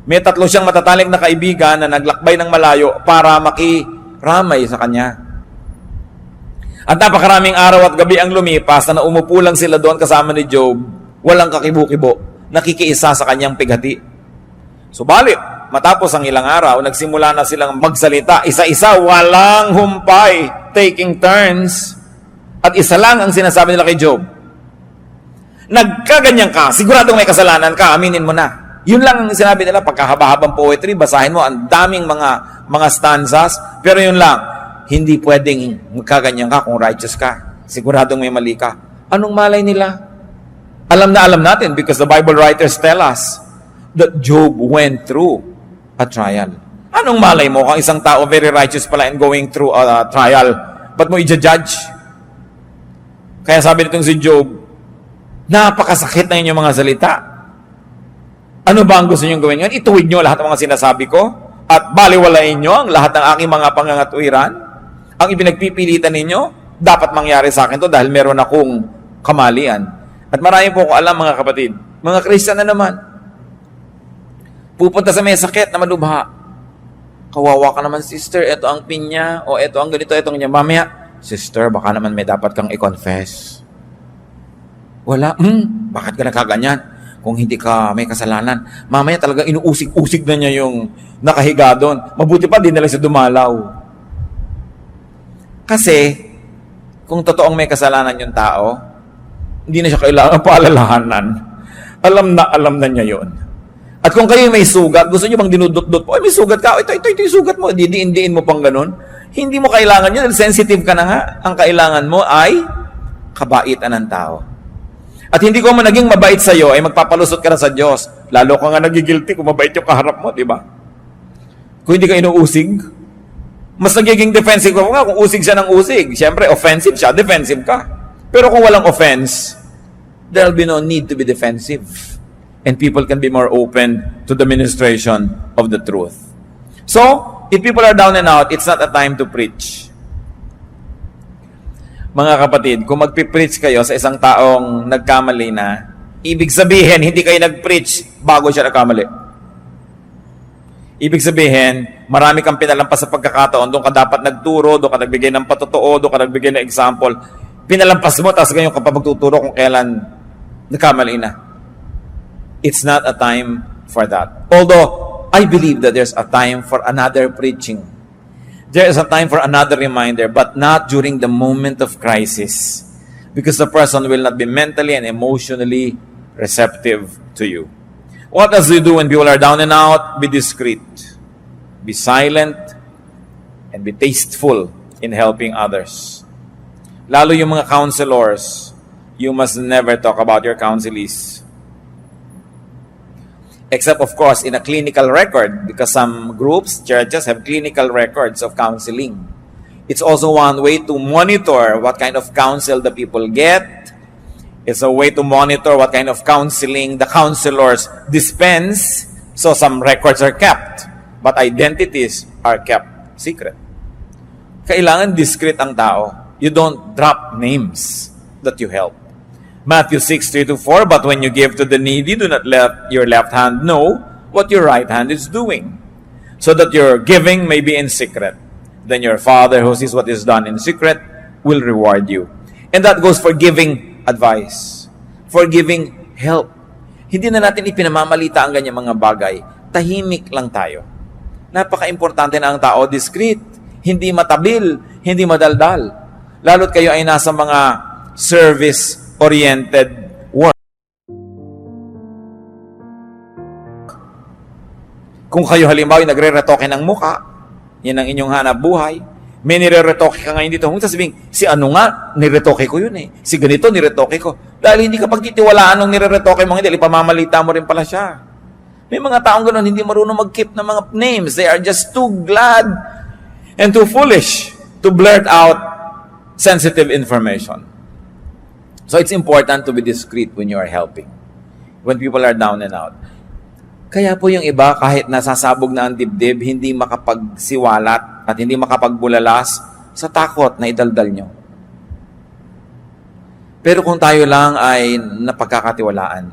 May 3 siyang matatalik na kaibigan na naglakbay ng malayo para makiramay sa kanya. At napakaraming araw at gabi ang lumipas na umupo lang sila doon kasama ni Job, walang kakibo-kibo, nakikiisa sa kanyang pighati. Subalit, matapos ang ilang araw, nagsimula na silang magsalita, isa-isa, walang humpay, taking turns. At isa lang ang sinasabi nila kay Job. Nagkaganyan ka, siguradong may kasalanan ka, aminin mo na. Yun lang ang sinabi nila, pagkahaba-habang poetry, basahin mo, ang daming mga stanzas, pero yun lang, hindi pwedeng magkaganyan ka kung righteous ka. Siguradong may mali ka. Anong malay nila? Alam na alam natin because the Bible writers tell us that Job went through a trial. Anong malay mo kung isang tao very righteous pala and going through a trial? Ba't mo i-judge? Kaya sabi nitong si Job, napakasakit na inyong mga salita. Ano ba ang gusto niyong gawin ngayon? Ituwid niyo lahat ng mga sinasabi ko at baliwalain niyo ang lahat ng aking mga pangangatuwiran. Ang ipinagpipilitan ninyo, dapat mangyari sa akin to dahil meron akong kamalian. At marami po ko alam mga kapatid, mga Christian na naman, pupunta sa may sakit na malubha. Kawawa ka naman, sister, ito ang pinya, o ito ang ganito, ito ang ganyan. Mamaya, sister, baka naman may dapat kang i-confess. Wala, bakit ka nakaganyan? Kung hindi ka may kasalanan, mamaya talaga inuusig-usig na niya yung nakahiga doon. Mabuti pa, di na lang siya dumalaw. Kasi, kung totoong may kasalanan yung tao, hindi na siya kailangan paalalahanan. Alam na niya yon. At kung kayo may sugat, gusto niyo bang dinudot-dot po, may sugat ka, ito yung sugat mo, didiin mo pang ganun. Hindi mo kailangan yun, sensitive ka na nga. Ang kailangan mo ay kabaitan ng tao. At hindi ko man naging mabait sa iyo, ay magpapalusot ka na sa Diyos. Lalo ka nga nagigilty kung mabait yung kaharap mo, di ba? Kung hindi ka inuusig, mas nagiging defensive ka nga kung usig siya ng usig. Siyempre, offensive siya, defensive ka. Pero kung walang offense, there'll be no need to be defensive. And people can be more open to the ministration of the truth. So, if people are down and out, it's not a time to preach. Mga kapatid, kung magpipreach kayo sa isang taong nagkamali na, ibig sabihin, hindi kayo nag-preach bago siya nagkamali. Ibig sabihin, marami kang pinalampas sa pagkakataon, doon ka dapat nagturo, doon ka nagbigay ng patotoo, doon ka nagbigay ng example. Pinalampas mo, tapos ganyan ka pa magtuturo kung kailan nagkamali na. It's not a time for that. Although, I believe that there's a time for another preaching. There is a time for another reminder, but not during the moment of crisis. Because the person will not be mentally and emotionally receptive to you. What does he do when people are down and out? Be discreet. Be silent. And be tasteful in helping others. Lalo yung mga counselors, you must never talk about your counselees. Except, of course, in a clinical record, because some groups, churches, have clinical records of counseling. It's also one way to monitor what kind of counsel the people get. It's a way to monitor what kind of counseling the counselors dispense. So some records are kept, but identities are kept secret. Kailangan discreet ang tao. You don't drop names that you help. Matthew 6:3-4, but when you give to the needy, do not let your left hand know what your right hand is doing, so that your giving may be in secret. Then your Father who sees what is done in secret will reward you. And that goes for giving advice, for giving help. Hindi na natin ipinamamalita ang ganyang mga bagay. Tahimik lang tayo. Napaka-importante na ang tao discreet, hindi matabil, hindi madaldal. Lalo't kayo ay nasa mga service-oriented work. Kung kayo halimbawa ay nagre-retoke ng muka, yan ang inyong hanap buhay, may nire-retoke ka ngayon dito, kung sasabihin, si ano nga, nire-retoke ko yun eh. Si ganito, nire-retoke ko. Dahil hindi ka pagtitiwalaan ng nire-retoke mo, hindi, ipamamalita mo rin pala siya. May mga taong ganoon, hindi marunong mag-keep ng mga names. They are just too glad and too foolish to blurt out sensitive information. So it's important to be discreet when you are helping, when people are down and out. Kaya po yung iba, kahit nasasabog na ang dibdib, hindi makapagsiwalat at hindi makapagbulalas sa takot na idaldal nyo. Pero kung tayo lang ay napagkakatiwalaan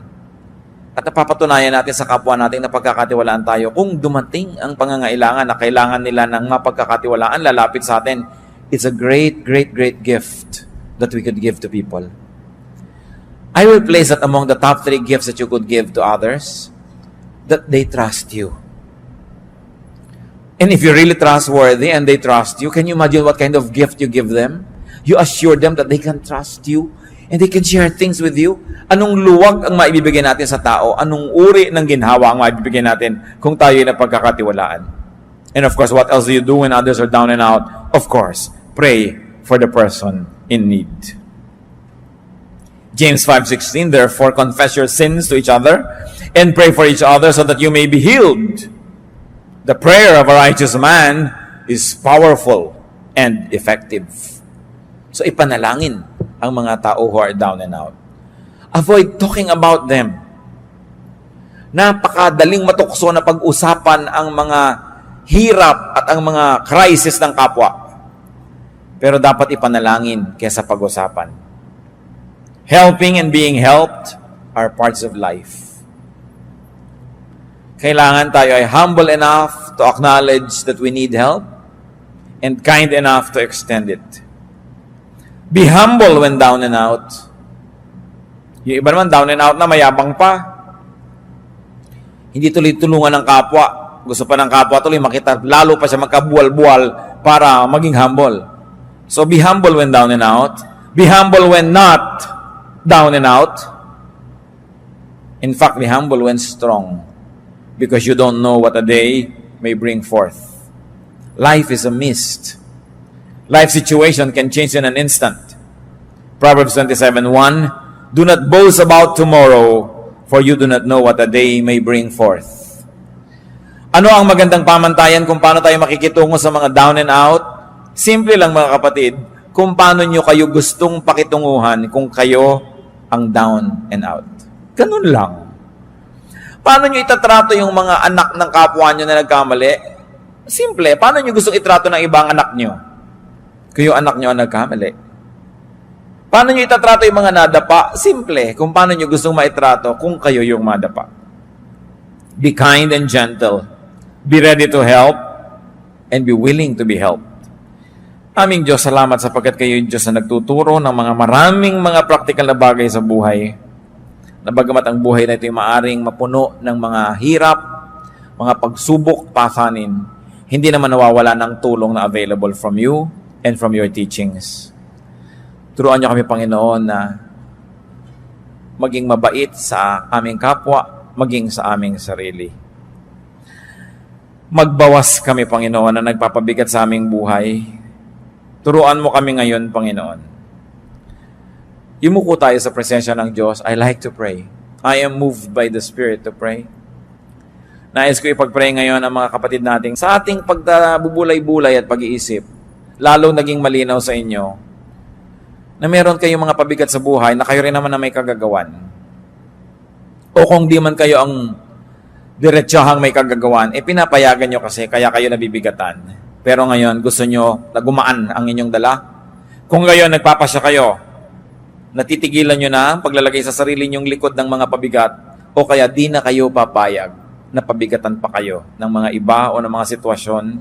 at napapatunayan natin sa kapwa natin na pagkakatiwalaan tayo, kung dumating ang pangangailangan na kailangan nila ng mapagkakatiwalaan, lalapit sa atin, it's a great, great, great gift that we could give to people. I will place that among the top 3 gifts that you could give to others, that they trust you. And if you're really trustworthy and they trust you, can you imagine what kind of gift you give them? You assure them that they can trust you and they can share things with you. Anong luwag ang maibibigay natin sa tao? Anong uri ng ginhawa ang maibibigay natin kung tayo ay napagkakatiwalaan? And of course, what else do you do when others are down and out? Of course, pray for the person in need. James 5:16, therefore confess your sins to each other and pray for each other so that you may be healed. The prayer of a righteous man is powerful and effective. So ipanalangin ang mga tao who are down and out. Avoid talking about them. Napakadaling matukso na pag-usapan ang mga hirap at ang mga crisis ng kapwa. Pero dapat ipanalangin kaysa pag-usapan. Helping and being helped are parts of life. Kailangan tayo ay humble enough to acknowledge that we need help and kind enough to extend it. Be humble when down and out. Yung iba naman down and out na mayabang pa. Hindi tuloy tulungan ng kapwa. Gusto pa ng kapwa tuloy makita, lalo pa siya magkabuwal-buwal para maging humble. So be humble when down and out. Be humble when not down and out. In fact, be humble when strong, because you don't know what a day may bring forth. Life is a mist. Life situation can change in an instant. Proverbs 27:1, do not boast about tomorrow, for you do not know what a day may bring forth. Ano ang magandang pamantayan kung paano tayo makikitungo sa mga down and out? Simple lang mga kapatid, kung paano nyo kayo gustong pakitunguhan kung kayo ang down and out. Ganun lang. Paano nyo itatrato yung mga anak ng kapwa nyo na nagkamali? Simple. Paano nyo gustong itrato ng ibang anak nyo? Kayo anak nyo ang nagkamali. Paano nyo itatrato yung mga nadapa? Simple. Kung paano nyo gustong maitrato kung kayo yung madapa. Be kind and gentle. Be ready to help and be willing to be helped. Aming Diyos, salamat sapagkat kayo yung Diyos na nagtuturo ng mga maraming mga praktikal na bagay sa buhay. Na bagamat ang buhay na ito ay maaring mapuno ng mga hirap, mga pagsubok, pasanin, hindi naman nawawala ng tulong na available from you and from your teachings. Turuan niyo kami, Panginoon, na maging mabait sa aming kapwa, maging sa aming sarili. Magbawas kami, Panginoon, na nagpapabigat sa aming buhay. Turuan mo kami ngayon, Panginoon, Yumuko tayo sa presensya ng Diyos. I like to pray. I am moved by the Spirit to pray. Nais ko ipag-pray ngayon ang mga kapatid nating sa ating pagbubulay-bulay at pag-iisip, lalo naging malinaw sa inyo na meron kayong mga pabigat sa buhay na kayo rin naman na may kagagawan. O kung di man kayo ang diretsahang may kagagawan, pinapayagan nyo kasi kaya kayo nabibigatan. Pero ngayon, gusto nyo na gumaan ang inyong dala. Kung ngayon nagpapasya kayo, natitigilan nyo na ang paglalagay sa sarili nyong likod ng mga pabigat, o kaya di na kayo papayag na pabigatan pa kayo ng mga iba o ng mga sitwasyon.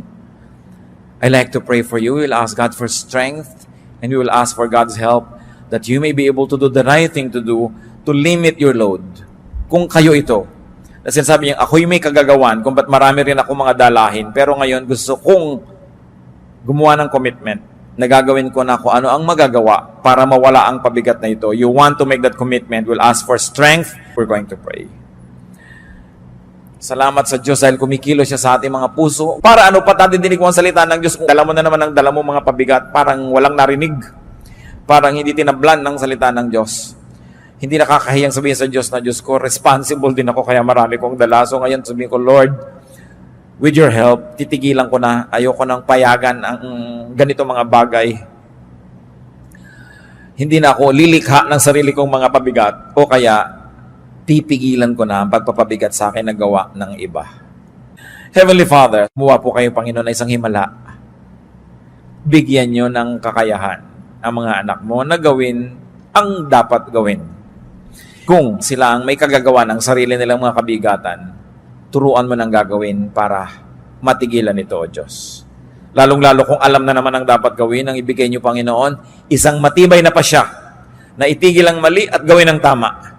I like to pray for you. We will ask God for strength, and we will ask for God's help that you may be able to do the right thing to do to limit your load. Kung kayo ito, na sinasabi niya, ako'y may kagagawan kung ba't marami rin ako mga dalahin, pero ngayon gusto kong gumawa ng commitment na gagawin ko na kung ano ang magagawa para mawala ang pabigat na ito. You want to make that commitment, we'll ask for strength. We're going to pray. Salamat sa Diyos dahil kumikilo siya sa ating mga puso. Para ano pa dinig mo ang salita ng Diyos kung dala mo na naman ang dala mo mga pabigat, parang walang narinig. Parang hindi tinablan ng salita ng Diyos. Hindi nakakahiyang sabihin sa Diyos na, Diyos ko, responsible din ako kaya marami kong dala. So ngayon sabihin ko, Lord, with your help, titigilan ko na. Ayoko nang payagan ang ganito mga bagay. Hindi na ako lilikha ng sarili kong mga pabigat o kaya pipigilan ko na ang pagpapabigat sa akin na gawa ng iba. Heavenly Father, kumuha po kayo, Panginoon, na isang himala. Bigyan nyo ng kakayahan ang mga anak mo na gawin ang dapat gawin. Kung sila ang may kagagawa ng sarili nilang mga kabigatan, turuan mo ng gagawin para matigilan ito, O Diyos. Lalong-lalo kung alam na naman ang dapat gawin, ang ibigay niyo, Panginoon, isang matibay na pasya na itigil ang mali at gawin ang tama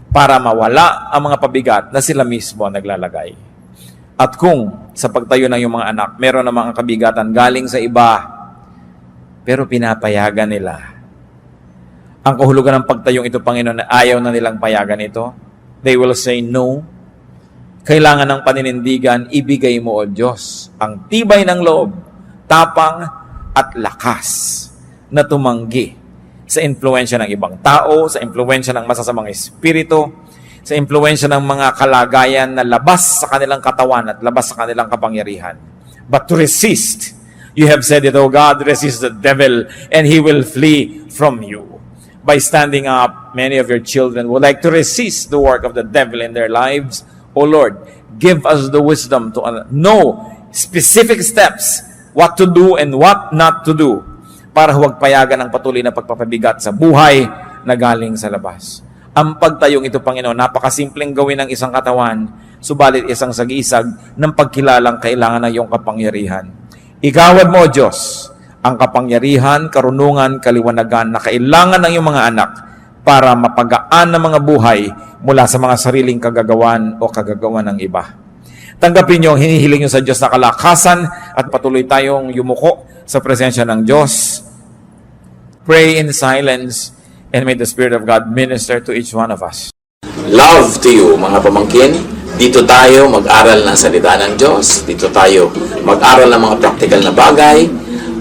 para mawala ang mga pabigat na sila mismo naglalagay. At kung sa pagtayo ng iyong mga anak, meron namang kabigatan galing sa iba, pero pinapayagan nila. Ang kahulugan ng pagtayong ito, Panginoon, na ayaw na nilang payagan ito, they will say no. Kailangan ng paninindigan, ibigay mo, O Diyos, ang tibay ng loob, tapang at lakas na tumanggi sa impluensya ng ibang tao, sa impluensya ng masasamang espiritu, sa impluensya ng mga kalagayan na labas sa kanilang katawan at labas sa kanilang kapangyarihan. But to resist, you have said it, O God, resist the devil and he will flee from you. By standing up, many of your children would like to resist the work of the devil in their lives. O Lord, give us the wisdom to know specific steps, what to do and what not to do, para huwag payagan ang patuloy na pagpapabigat sa buhay na galing sa labas. Ang pagtayong ito, Panginoon, napakasimpleng gawin ng isang katawan, subalit isang sagisag ng pagkilalang kailangan ng iyong kapangyarihan. Igawad mo, O Diyos, ang kapangyarihan, karunungan, kaliwanagan na kailangan ng iyong mga anak para mapagaan ng mga buhay mula sa mga sariling kagagawan o kagagawan ng iba. Tanggapin niyo ang hinihiling niyo sa Diyos na kalakasan at patuloy tayong yumuko sa presensya ng Diyos. Pray in silence and may the Spirit of God minister to each one of us. Love to you, mga pamangkin. Dito tayo mag-aral ng salita ng Diyos. Dito tayo mag-aral ng mga practical na bagay.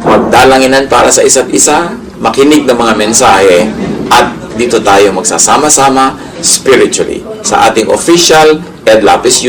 Magdalanginan para sa isa't isa. Makinig ng mga mensahe. At dito tayo magsasama-sama spiritually sa ating official Ed Lapis